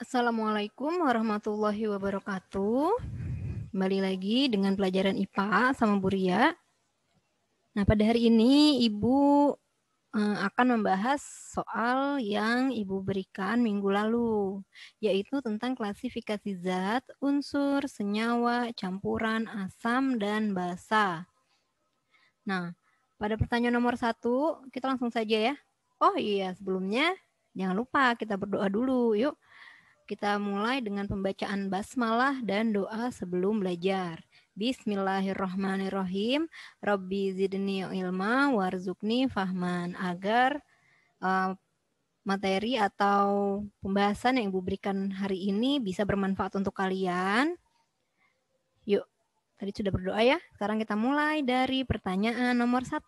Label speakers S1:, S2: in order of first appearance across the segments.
S1: Assalamualaikum warahmatullahi wabarakatuh. Kembali lagi dengan pelajaran IPA sama Bu Ria. Nah, pada hari ini Ibu akan membahas soal yang Ibu berikan minggu lalu, yaitu tentang klasifikasi zat, unsur, senyawa, campuran, asam, dan basa. Nah, pada pertanyaan nomor 1, kita langsung saja ya. Oh iya, sebelumnya jangan lupa kita berdoa dulu, yuk. Kita mulai dengan pembacaan basmalah dan doa sebelum belajar. Bismillahirrahmanirrahim. Rabbi zidni ilma warzuqni fahman. Agar materi atau pembahasan yang Ibu berikan hari ini bisa bermanfaat untuk kalian. Yuk, tadi sudah berdoa ya. Sekarang kita mulai dari pertanyaan nomor 1.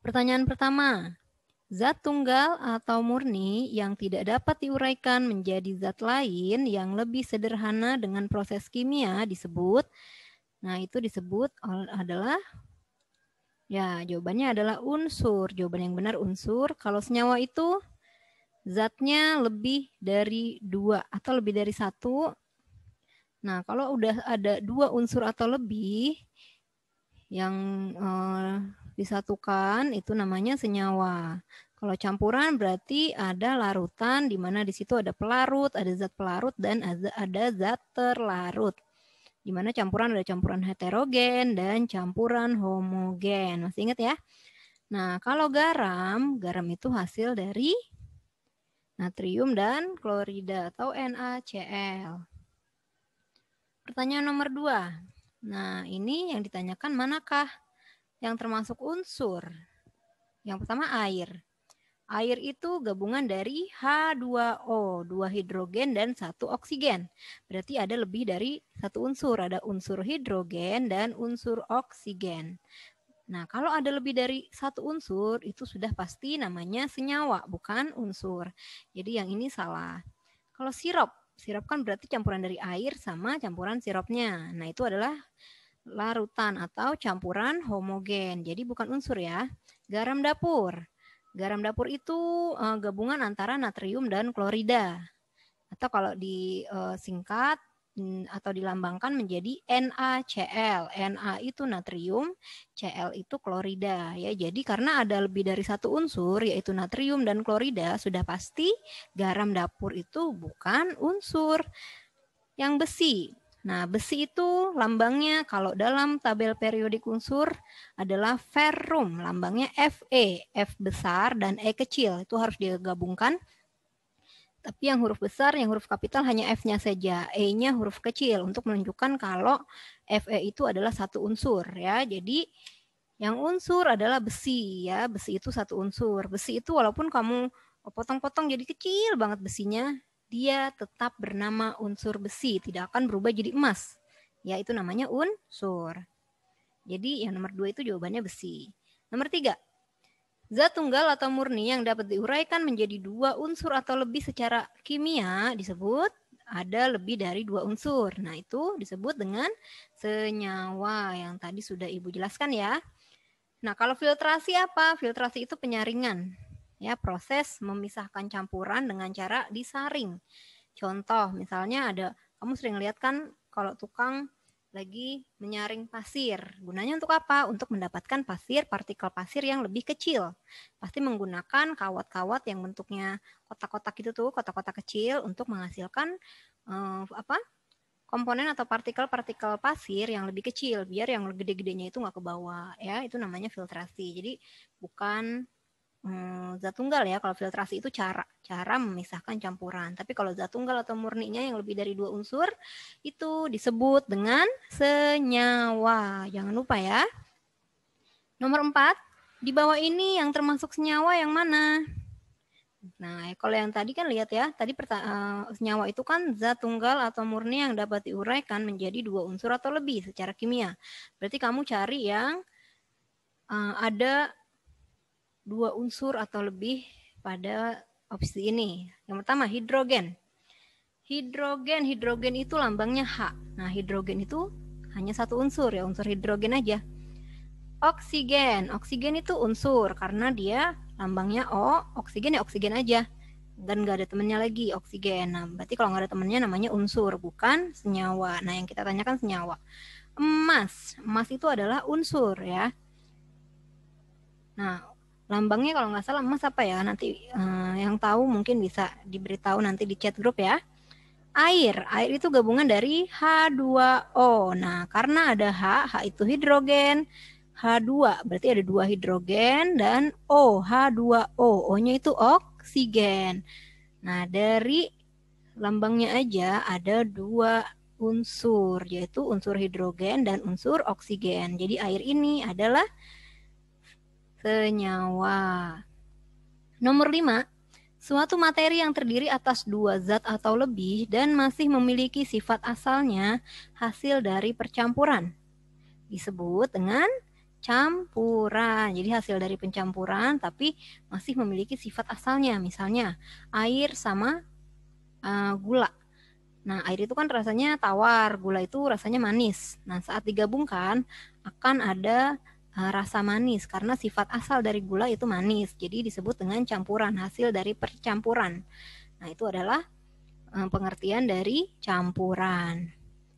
S1: Pertanyaan pertama. Zat tunggal atau murni yang tidak dapat diuraikan menjadi zat lain yang lebih sederhana dengan proses kimia disebut, nah itu disebut adalah, ya jawabannya adalah unsur. Jawaban yang benar unsur. Kalau senyawa itu zatnya lebih dari 2 atau lebih dari 1. Nah kalau udah ada 2 unsur atau lebih yang disatukan itu namanya senyawa. Kalau campuran berarti ada larutan di mana di situ ada pelarut, ada zat pelarut dan ada zat terlarut. Di mana campuran ada campuran heterogen dan campuran homogen. Masih ingat ya? Nah, kalau garam itu hasil dari natrium dan klorida atau NaCl. Pertanyaan nomor 2. Nah, ini yang ditanyakan manakah yang termasuk unsur? Yang pertama air. Air itu gabungan dari H2O, 2 hidrogen dan 1 oksigen. Berarti ada lebih dari 1 unsur. Ada unsur hidrogen dan unsur oksigen. Nah, kalau ada lebih dari 1 unsur, itu sudah pasti namanya senyawa, bukan unsur. Jadi yang ini salah. Kalau sirup kan berarti campuran dari air sama campuran sirupnya. Nah, itu adalah larutan atau campuran homogen. Jadi bukan unsur ya. Garam dapur itu gabungan antara natrium dan klorida. Atau kalau disingkat atau dilambangkan menjadi NaCl. Na itu natrium, Cl itu klorida. Ya, jadi karena ada lebih dari 1 unsur yaitu natrium dan klorida, sudah pasti garam dapur itu bukan unsur. Yang besi. Nah, besi itu lambangnya kalau dalam tabel periodik unsur adalah ferrum, lambangnya Fe, F besar dan E kecil. Itu harus digabungkan. Tapi yang huruf besar, yang huruf kapital hanya F-nya saja, E-nya huruf kecil untuk menunjukkan kalau Fe itu adalah 1 unsur ya. Jadi yang unsur adalah besi ya. Besi itu 1 unsur. Besi itu walaupun kamu potong-potong jadi kecil banget besinya, dia tetap bernama unsur besi, tidak akan berubah jadi emas. Ya, itu namanya unsur. Jadi yang nomor 2 itu jawabannya besi. Nomor 3. Zat tunggal atau murni yang dapat diuraikan menjadi 2 unsur atau lebih secara kimia disebut ada lebih dari 2 unsur. Nah, itu disebut dengan senyawa yang tadi sudah Ibu jelaskan ya. Nah, kalau filtrasi apa? Filtrasi itu penyaringan. Ya, proses memisahkan campuran dengan cara disaring. Contoh, misalnya kamu sering lihat kan kalau tukang lagi menyaring pasir. Gunanya untuk apa? Untuk mendapatkan partikel pasir yang lebih kecil. Pasti menggunakan kawat-kawat yang bentuknya kotak-kotak itu tuh, kotak-kotak kecil untuk menghasilkan komponen atau partikel-partikel pasir yang lebih kecil, biar yang gede-gedenya itu nggak ke bawah. Ya, itu namanya filtrasi. Jadi bukan zat tunggal ya. Kalau filtrasi itu cara memisahkan campuran. Tapi kalau zat tunggal atau murninya yang lebih dari 2 unsur itu disebut dengan senyawa. Jangan lupa ya. Nomor 4, di bawah ini yang termasuk senyawa yang mana? Nah, kalau yang tadi kan lihat ya, tadi senyawa itu kan zat tunggal atau murni yang dapat diuraikan menjadi 2 unsur atau lebih secara kimia. Berarti kamu cari yang ada 2 unsur atau lebih pada opsi ini. Yang pertama hidrogen. Hidrogen itu lambangnya H. Nah, hidrogen itu hanya 1 unsur ya, unsur hidrogen aja. Oksigen itu unsur karena dia lambangnya O, oksigen ya oksigen aja. dan nggak ada temennya lagi, oksigen. Nah, berarti kalau nggak ada temennya namanya unsur, bukan senyawa. Nah, yang kita tanyakan senyawa. Emas itu adalah unsur ya. Nah, lambangnya kalau nggak salah emas apa ya? Nanti yang tahu mungkin bisa diberitahu nanti di chat grup ya. Air itu gabungan dari H2O. Nah, karena ada H itu hidrogen, H2 berarti ada 2 hidrogen, dan O, H2O. O-nya itu oksigen. Nah, dari lambangnya aja ada 2 unsur, yaitu unsur hidrogen dan unsur oksigen. Jadi air ini adalah senyawa. Nomor 5, suatu materi yang terdiri atas 2 zat atau lebih dan masih memiliki sifat asalnya hasil dari percampuran disebut dengan campuran. Jadi hasil dari pencampuran tapi masih memiliki sifat asalnya. Misalnya air sama gula. Nah, air itu kan rasanya tawar, gula itu rasanya manis. Nah, saat digabungkan akan ada rasa manis karena sifat asal dari gula itu manis. Jadi disebut dengan campuran, hasil dari percampuran. Nah, itu adalah pengertian dari campuran.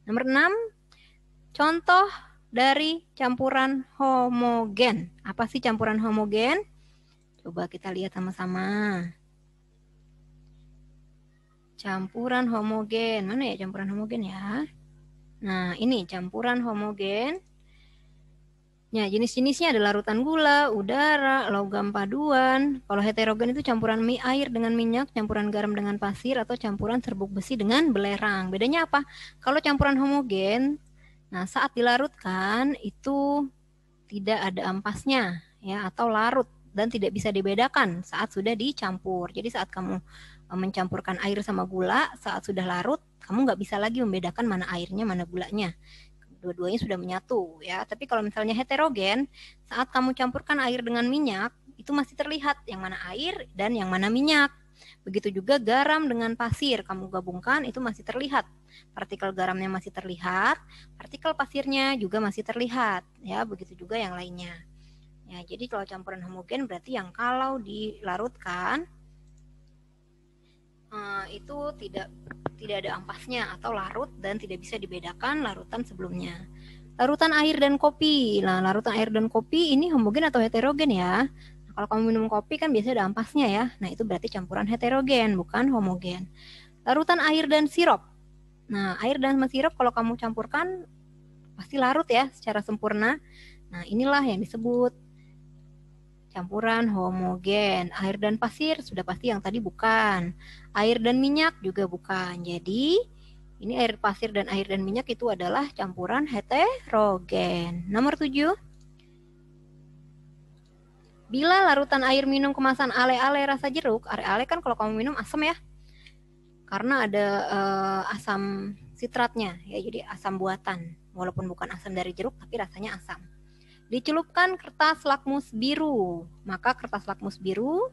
S1: Nomor 6, contoh dari campuran homogen. Apa sih campuran homogen? Coba kita lihat sama-sama. Campuran homogen. Mana ya campuran homogen ya? Nah, ini campuran homogen. Ya, jenis-jenisnya ada larutan gula, udara, logam paduan. Kalau heterogen itu campuran air dengan minyak, campuran garam dengan pasir, atau campuran serbuk besi dengan belerang. Bedanya apa? Kalau campuran homogen, nah saat dilarutkan itu tidak ada ampasnya ya, atau larut, dan tidak bisa dibedakan saat sudah dicampur. Jadi saat kamu mencampurkan air sama gula, saat sudah larut, kamu nggak bisa lagi membedakan mana airnya, mana gulanya. Dua-duanya sudah menyatu ya. Tapi kalau misalnya heterogen, saat kamu campurkan air dengan minyak, itu masih terlihat yang mana air dan yang mana minyak. Begitu juga garam dengan pasir, kamu gabungkan itu masih terlihat. Partikel garamnya masih terlihat, partikel pasirnya juga masih terlihat ya. Begitu juga yang lainnya. Ya, jadi kalau campuran homogen berarti yang kalau dilarutkan itu tidak ada ampasnya atau larut dan tidak bisa dibedakan larutan sebelumnya. Larutan air dan kopi. Nah, larutan air dan kopi ini homogen atau heterogen ya? Nah, kalau kamu minum kopi kan biasanya ada ampasnya ya. Nah, itu berarti campuran heterogen, bukan homogen. Larutan air dan sirup. Nah, air dan sirup kalau kamu campurkan pasti larut ya secara sempurna. Nah, inilah yang disebut campuran homogen. Air dan pasir sudah pasti yang tadi bukan. Air dan minyak juga bukan. Jadi ini air pasir dan air dan minyak itu adalah campuran heterogen. Nomor 7. Bila larutan air minum kemasan ale-ale rasa jeruk, ale-ale kan kalau kamu minum asam ya. Karena ada asam sitratnya ya, jadi asam buatan. Walaupun bukan asam dari jeruk tapi rasanya asam. Dicelupkan kertas lakmus biru, maka kertas lakmus biru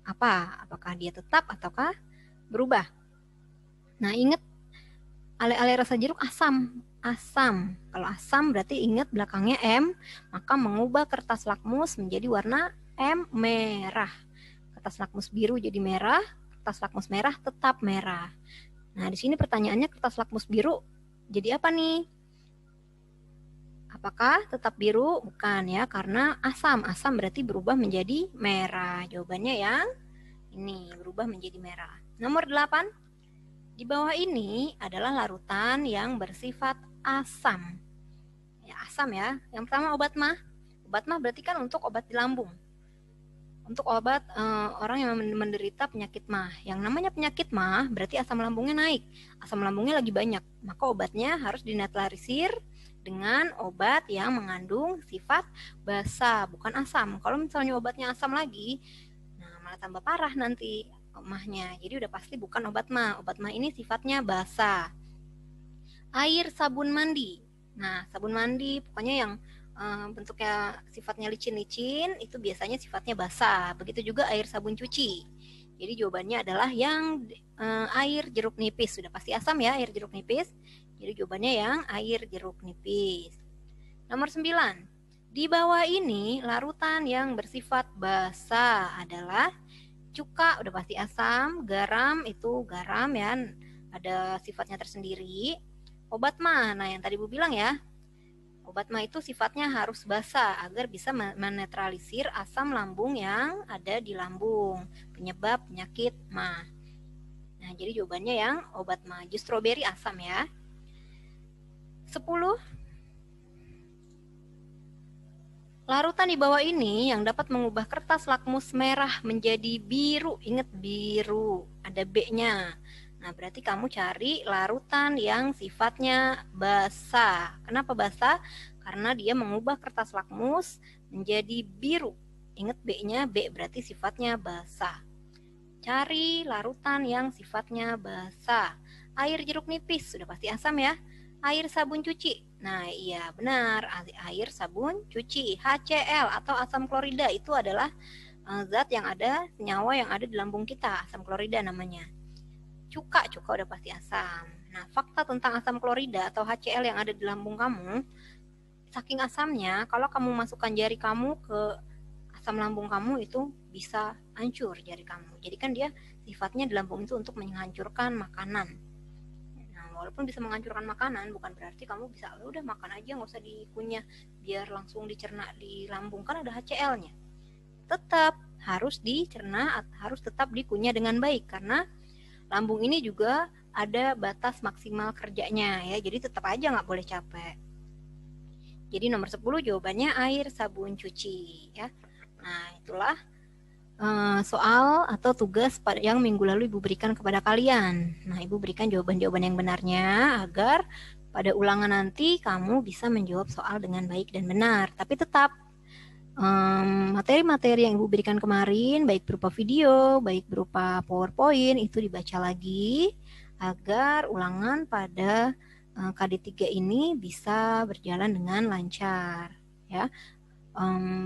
S1: apa? Apakah dia tetap ataukah berubah? Nah, ingat ale-ale rasa jeruk asam. Kalau asam berarti ingat belakangnya M, maka mengubah kertas lakmus menjadi warna M merah. Kertas lakmus biru jadi merah, kertas lakmus merah tetap merah. Nah, di sini pertanyaannya kertas lakmus biru jadi apa nih? Apakah tetap biru? Bukan ya, karena asam. Asam berarti berubah menjadi merah. Jawabannya yang ini, berubah menjadi merah. Nomor 8. Di bawah ini adalah larutan yang bersifat asam. Ya, asam ya. Yang pertama obat mah. Obat mah berarti kan untuk obat di lambung. Untuk obat orang yang menderita penyakit mah. Yang namanya penyakit mah berarti asam lambungnya naik. Asam lambungnya lagi banyak. Maka obatnya harus dinetralisir dengan obat yang mengandung sifat basa, bukan asam. Kalau misalnya obatnya asam lagi, nah malah tambah parah nanti mahnya. Jadi udah pasti bukan obat mah. Obat mah ini sifatnya basa. Air sabun mandi. Nah, sabun mandi pokoknya yang bentuknya sifatnya licin-licin itu biasanya sifatnya basa. Begitu juga air sabun cuci. Jadi jawabannya adalah yang air jeruk nipis. Sudah pasti asam ya air jeruk nipis. Jadi jawabannya yang air jeruk nipis. Nomor 9. Di bawah ini larutan yang bersifat basa adalah Cuka udah pasti asam, garam itu garam ya, ada sifatnya tersendiri. Obat mah, nah yang tadi Bu bilang ya, obat mah itu sifatnya harus basah agar bisa menetralisir asam lambung yang ada di lambung, penyebab penyakit mah. Nah, jadi jawabannya yang obat mah. Jus stroberi asam ya. 10. Larutan di bawah ini yang dapat mengubah kertas lakmus merah menjadi biru. Ingat biru, ada B-nya. Nah, berarti kamu cari larutan yang sifatnya basah. Kenapa basah? Karena dia mengubah kertas lakmus menjadi biru. Ingat B-nya, B berarti sifatnya basah. Cari larutan yang sifatnya basah. Air jeruk nipis, sudah pasti asam ya. Air sabun cuci. Nah, iya benar, air sabun cuci. HCl atau asam klorida itu adalah zat yang ada, senyawa yang ada di lambung kita, asam klorida namanya. Cuka udah pasti asam. Nah, fakta tentang asam klorida atau HCl yang ada di lambung kamu, saking asamnya, kalau kamu masukkan jari kamu ke asam lambung kamu itu bisa hancur jari kamu. Jadi kan dia sifatnya di lambung itu untuk menghancurkan makanan. Walaupun bisa menghancurkan makanan, bukan berarti kamu bisa udah makan aja nggak usah dikunyah biar langsung dicerna di lambung, kan ada HCl-nya. Tetap harus dicerna, harus tetap dikunyah dengan baik karena lambung ini juga ada batas maksimal kerjanya ya, jadi tetap aja nggak boleh capek. Jadi nomor 10 jawabannya air sabun cuci ya. Nah, itulah soal atau tugas yang minggu lalu Ibu berikan kepada kalian. Nah, Ibu berikan jawaban-jawaban yang benarnya agar pada ulangan nanti kamu bisa menjawab soal dengan baik dan benar. Tapi tetap materi-materi yang Ibu berikan kemarin, baik berupa video, baik berupa PowerPoint, itu dibaca lagi agar ulangan pada KD3 ini bisa berjalan dengan lancar. Ya,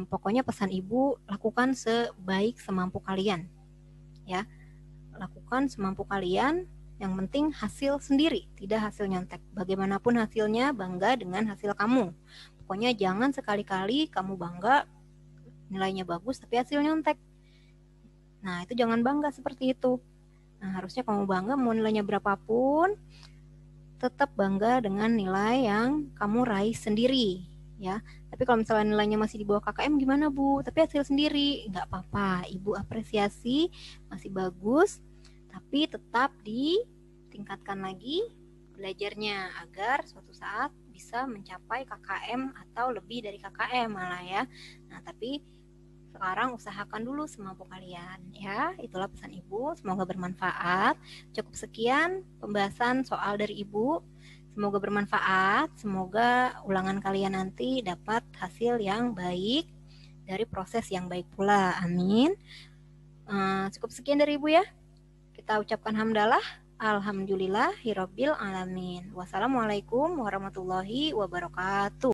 S1: pokoknya pesan Ibu, lakukan sebaik semampu kalian. Ya, lakukan semampu kalian. Yang penting hasil sendiri, tidak hasil nyontek. Bagaimanapun hasilnya, bangga dengan hasil kamu. Pokoknya jangan sekali-kali kamu bangga nilainya bagus tapi hasil nyontek. Nah, itu jangan bangga seperti itu. Nah, harusnya kamu bangga mau nilainya berapapun, tetap bangga dengan nilai yang kamu raih sendiri. Ya, tapi kalau misalnya nilainya masih di bawah KKM gimana Bu? Tapi hasil sendiri, nggak apa-apa. Ibu apresiasi, masih bagus, tapi tetap ditingkatkan lagi belajarnya agar suatu saat bisa mencapai KKM atau lebih dari KKM malah ya. Nah, tapi sekarang usahakan dulu semampu kalian ya. Itulah pesan Ibu, semoga bermanfaat. Cukup sekian pembahasan soal dari Ibu. Semoga bermanfaat, semoga ulangan kalian nanti dapat hasil yang baik dari proses yang baik pula. Amin. Cukup sekian dari Ibu ya. Kita ucapkan hamdalah. Alhamdulillahirabbil alamin. Wassalamualaikum warahmatullahi wabarakatuh.